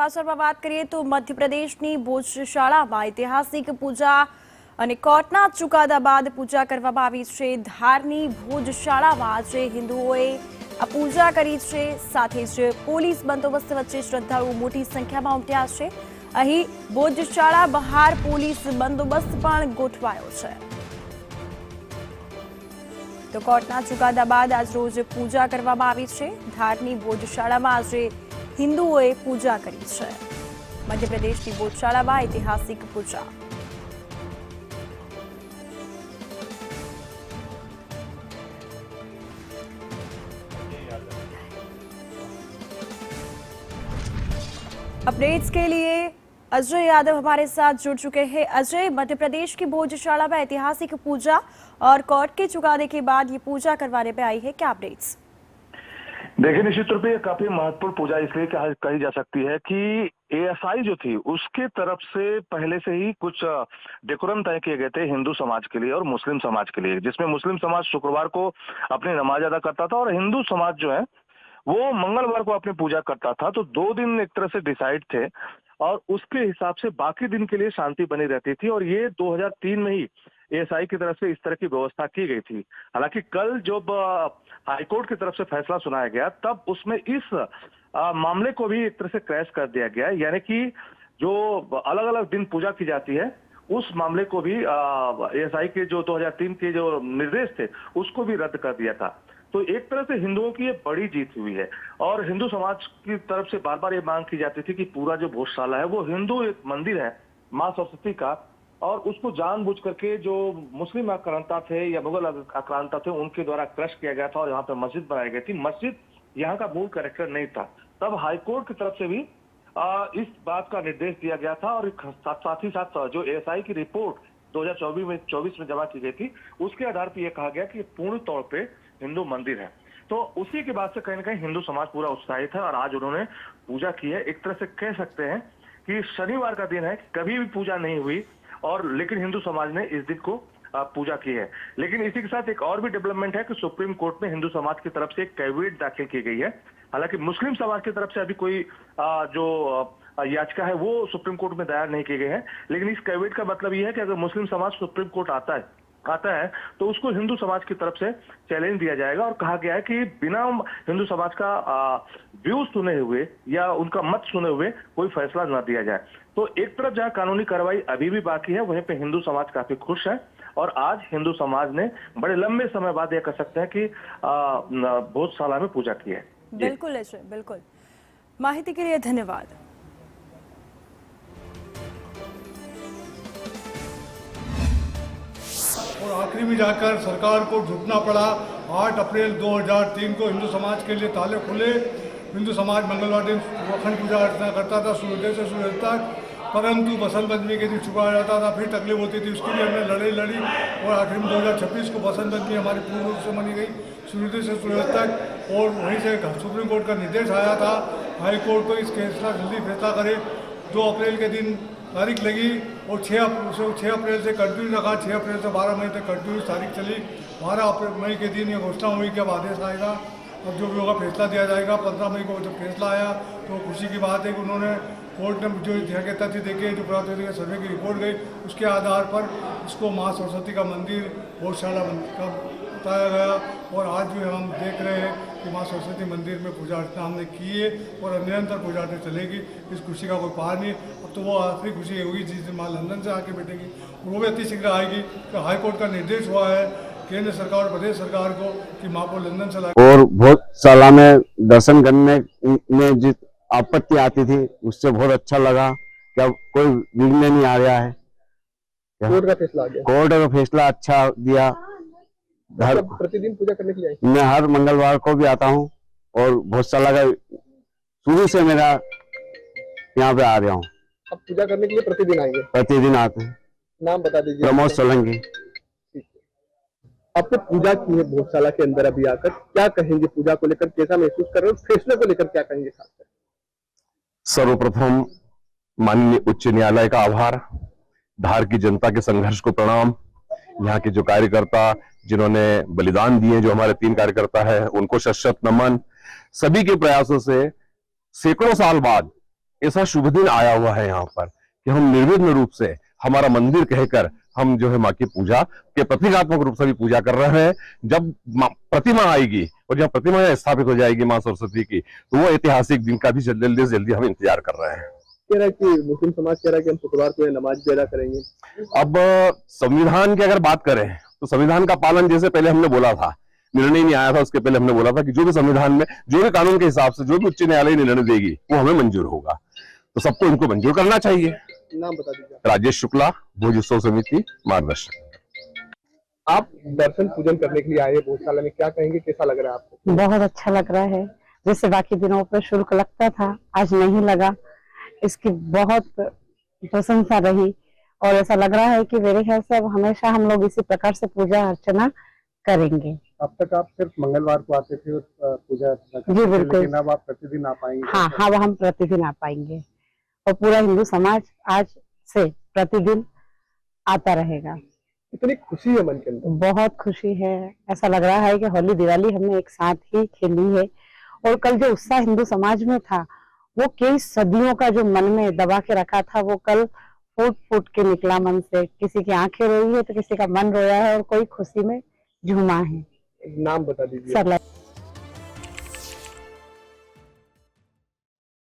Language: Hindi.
સમાચારમાં વાત કરીએ તો મધ્યપ્રદેશની ભુજ શાળામાં ઐતિહાસિક પૂજા અને કોર્ટના ચુકાદા બાદ પૂજા કરવામાં આવી છે। ધારની ભુજ શાળામાં આજે હિન્દુઓએ આ પૂજા કરી છે। સાથે જ પોલીસ બંદોબસ્ત વચ્ચે શ્રદ્ધાળુઓ મોટી સંખ્યામાં ઉમટ્યા છે। અહીં ભુજ શાળા બહાર પોલીસ બંદોબસ્ત પણ ગોઠવાયો છે। તો કોર્ટના ચુકાદા બાદ આજ રોજ પૂજા કરવામાં આવી છે। ધારની ભુજ શાળામાં આજે हिंदुओं पूजा करी है। मध्यप्रदेश की भोजशाला में ऐतिहासिक पूजा। अपडेट्स के लिए अजय यादव हमारे साथ जुड़ चुके हैं। अजय, मध्यप्रदेश की भोजशाला में ऐतिहासिक पूजा और कोर्ट के चुकादे के बाद ये पूजा करवाने पे आई है, क्या अपडेट्स? देखिए, निश्चित रूप से ये काफी महत्वपूर्ण पूजा इसलिए कही जा सकती है कि एएसआई जो थी उसके तरफ से पहले से ही कुछ डेकोरम तय किए गए थे हिंदू समाज के लिए और मुस्लिम समाज के लिए, जिसमें मुस्लिम समाज शुक्रवार को अपनी नमाज अदा करता था और हिंदू समाज जो है वो मंगलवार को अपनी पूजा करता था। तो 2 दिन एक तरह से डिसाइड थे और उसके हिसाब से बाकी दिन के लिए शांति बनी रहती थी और ये 2003 में ही एएसआई की तरफ से इस तरह की व्यवस्था की गई थी। हालांकि कल जब हाईकोर्ट की तरफ से फैसला सुनाया गया तब उसमें इस मामले को भी एक तरह से क्रैश कर दिया गया, यानी कि जो अलग अलग दिन पूजा की जाती है उस मामले को भी एएसआई के जो 2003 के जो निर्देश थे उसको भी रद्द कर दिया था। तो एक तरह से हिंदुओं की ये बड़ी जीत हुई है और हिंदू समाज की तरफ से बार बार ये मांग की जाती थी कि पूरा जो भोजशाला है वो हिंदू एक मंदिर है माँ सरस्वती का, और उसको जानबूझ करके जो मुस्लिम आक्रांता थे या मुगल आक्रांता थे उनके द्वारा क्रश किया गया था और यहाँ पे मस्जिद बनाई गई थी। मस्जिद यहाँ का मूल कैरेक्टर नहीं था। तब हाईकोर्ट की तरफ से भी इस बात का निर्देश दिया गया था और साथ ही साथ जो एएसआई की रिपोर्ट 2024 में जमा की गई थी उसके आधार पर यह कहा गया कि पूर्ण तौर पर हिंदू मंदिर है। तो उसी के बाद से कहीं ना कहीं हिंदू समाज पूरा उत्साहित है और आज उन्होंने पूजा की है। एक तरह से कह सकते हैं कि शनिवार का दिन है, कभी भी पूजा नहीं हुई और लेकिन हिंदू समाज ने इस दिन को पूजा की है। लेकिन इसी के साथ एक और भी डेवलपमेंट है कि सुप्रीम कोर्ट में हिंदू समाज की तरफ से एक कैविएट दाखिल की गई है। हालांकि मुस्लिम समाज की तरफ से अभी कोई जो याचिका है वो सुप्रीम कोर्ट में दायर नहीं की गई है, लेकिन इस कैविएट का मतलब ये है कि अगर मुस्लिम समाज सुप्रीम कोर्ट आता है तो उसको हिंदू समाज की तरफ से चैलेंज दिया जाएगा और कहा गया है कि बिना हिंदू समाज का व्यू सुने हुए या उनका मत सुने हुए कोई फैसला न दिया जाए। तो एक तरफ जहां कानूनी कार्रवाई अभी भी बाकी है वहीं पे हिंदू समाज काफी खुश है और आज हिंदू समाज ने बड़े लंबे समय बाद यह कह सकते हैं कि भोजशाला में पूजा की है। बिल्कुल बिल्कुल, माहिती के लिए धन्यवाद। और आखिरी में जाकर सरकार को झुकना पड़ा। 8 अप्रैल 2003 को हिंदू समाज के लिए ताले खुले। हिंदू समाज मंगलवार दिन अखंड पूजा अर्चना करता था सूर्योदय से सूर्यास्त तक, परंतु बसंत पंचमी के दिन छुपाया जाता था, फिर तकलीफ होती थी, उसके लिए हमने लड़ाई लड़ी और आखिर में 2026 को बसंत पंचमी हमारी पूर्ण रूप से मनी गई सूर्योदय से सूर्यास्त तक। और वहीं से सुप्रीम कोर्ट का निर्देश आया था हाई कोर्ट को इस केस का जल्दी फैसला करे। 2 अप्रैल के दिन तारीख लगी और 6 अप्रैल से कंटिन्यू रखा। 6 अप्रैल से 12 मई तक कंटिन्यू तारीख चली। 12 मई के दिन ये घोषणा हुई कि अब आदेश आएगा, अब जो भी होगा फैसला दिया जाएगा। 15 मई को जब फैसला आया तो खुशी की बात है कि उन्होंने कोर्ट ने जो यहाँ के तथ्य देखे, जो प्राथमिक सर्वे की रिपोर्ट गई उसके आधार पर इसको माँ सरस्वती का मंदिर भोजशाला का बताया गया। और आज भी हम देख रहे हैं कि माँ सरस्वती मंदिर में पूजा अर्चना हमने की है और निरंतर पूजा अर्चना चलेगी। इस खुशी का कोई पार नहीं। अब तो वो आखिरी खुशी होगी जिस दिन माँ लंदन से आके बैठेगी और वो भी अति शीघ्र आएगी। तो हाईकोर्ट का निर्देश हुआ है केंद्र सरकार और प्रदेश सरकार को कि माँ को लंदन से लाए। और भोजशाला में दर्शन करने में जिस आपत्ति आती थी उससे बहुत अच्छा लगा कि अब कोई विघ्न नहीं आ रहा है। कोर्ट का फैसला आ गया। कोर्ट का फैसला अच्छा दिया। प्रतिदिन पूजा करने के लिए मैं हर मंगलवार को भी आता हूँ और भोजशाला का शुरू से मेरा यहाँ पे आ रहा हूँ। अब पूजा करने के लिए प्रतिदिन आएंगे? प्रतिदिन आते हैं। नाम बता दीजिए। प्रमोद सोलंकी। आपने पूजा की है भोजशाला के अंदर, अभी आकर क्या कहेंगे पूजा को लेकर, कैसा महसूस कर रहे हो, फैसले को लेकर क्या कहेंगे? खासकर सर्वप्रथम माननीय उच्च न्यायालय का आभार, धार की जनता के संघर्ष को प्रणाम, यहाँ के जो कार्यकर्ता जिन्होंने बलिदान दिए, जो हमारे 3 कार्यकर्ता है उनको शत-शत नमन। सभी के प्रयासों से सैकड़ों साल बाद ऐसा शुभ दिन आया हुआ है यहाँ पर कि हम निर्विघ्न रूप से हमारा मंदिर कहकर हम जो है माँ की पूजा के प्रतीकात्मक रूप से भी पूजा कर रहे हैं। जब प्रतिमा आएगी और जब प्रतिमा यहाँ स्थापित हो जाएगी माँ सरस्वती की, तो वो ऐतिहासिक दिन का भी जल्दी से जल्दी हम इंतजार कर रहे हैं। कह रहा है कि मुस्लिम समाज कह रहा है कि हम शुक्रवार को नमाज भी अदा करेंगे। अब संविधान की अगर बात करें तो संविधान का पालन, जैसे पहले हमने बोला था, निर्णय नहीं आया था उसके पहले हमने बोला था कि जो भी संविधान में, जो भी कानून के हिसाब से, जो भी उच्च न्यायालय निर्णय देगी वो हमें मंजूर होगा, तो सबको इनको मंजूर करना चाहिए। नाम बता दीजिए। राजेश शुक्ला, भोज उत्सव समिति, मार्गदर्शक। आप दर्शन पूजन करने के लिए आए भोजशाला में, क्या कहेंगे, कैसा लग रहा है आपको? बहुत अच्छा लग रहा है। जैसे बाकी दिनों पर शुल्क लगता था, आज नहीं लगा, इसकी बहुत प्रशंसा रही और ऐसा लग रहा है कि मेरे ख्याल से अब हमेशा हम लोग इसी प्रकार से पूजा अर्चना करेंगे। अब तक आप सिर्फ मंगलवार को आते थे और पूजा अर्चना करते थे, जी बिल्कुल। लेकिन अब आप प्रतिदिन आ पाएंगे? हाँ, हम प्रतिदिन आ पाएंगे और पूरा हिंदू समाज आज से प्रतिदिन आता रहेगा। इतनी खुशी है मन के अंदर। बहुत खुशी है। ऐसा लग रहा है कि होली दिवाली हमने एक साथ ही खेली है और कल जो उत्साह हिंदू समाज में था, वो कई सदियों का जो मन में दबा के रखा था, वो कल फूट फूट के निकला मन से। किसी की आंखें रोई है तो किसी का मन रोया है और कोई खुशी में झूमा है। नाम बता दीजिए। सरला।